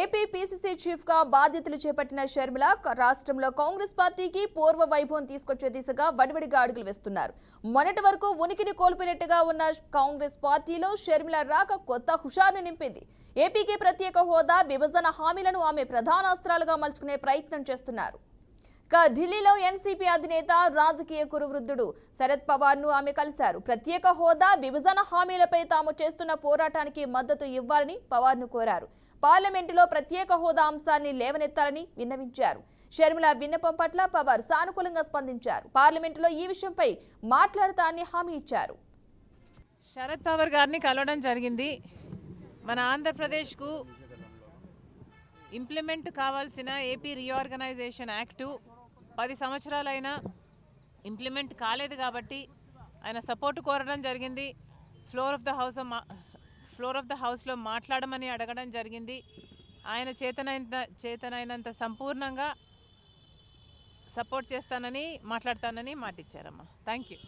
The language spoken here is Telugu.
ఏపీ పీసీసీ చీఫ్ గా బాధ్యతలు చేపట్టిన షర్మిల రాష్ట్రంలో కాంగ్రెస్ పార్టీకి పూర్వ వైభవం తీసుకొచ్చే దిశగా వడివడిగా అడుగులు వేస్తున్నారు. మొన్నటి వరకు ఉనికిని కోల్పోయినట్టుగా ఉన్న కాంగ్రెస్ పార్టీలో షర్మిల రాక కొత్త హుషారును నింపింది. ఏపీకి ప్రత్యేక హోదా, విభజన హామీలను ఆమె ప్రధాన అస్త్రాలుగా మలుచుకునే ప్రయత్నం చేస్తున్నారు. ఢిల్లీలో ఎన్సీపీ అధినేత, రాజకీయ కురువృద్ధుడు శరద్ పవార్ ను ఆమె కలిశారు. ప్రత్యేక హోదా, విభజన హామీలపై తాము చేస్తున్న పోరాటానికి మద్దతు ఇవ్వాలని పవార్ ను కోరారు. పార్లమెంటులో ప్రత్యేక హోదా అంశాన్ని లేవనెత్తాలని విన్నవించారు. షర్మిల విన్నపం పట్ల పవార్ సానుకూలంగా స్పందించారు. పార్లమెంటులో ఈ విషయంపై మాట్లాడతానని హామీ ఇచ్చారు. శరద్ పవార్ గారిని కలవడం జరిగింది. మన ఆంధ్రప్రదేశ్కు ఇంప్లిమెంట్ కావాల్సిన ఏపీ రీఆర్గనైజేషన్ యాక్టు 10 సంవత్సరాలైనా ఇంప్లిమెంట్ కాలేదు కాబట్టి ఆయన సపోర్ట్ కోరడం జరిగింది. ఫ్లోర్ ఆఫ్ ద హౌస్లో మాట్లాడమని అడగడం జరిగింది. ఆయన చేతనైనంత సంపూర్ణంగా సపోర్ట్ చేస్తానని మాట్లాడతానని మాటిచ్చారమ్మా. Thank you.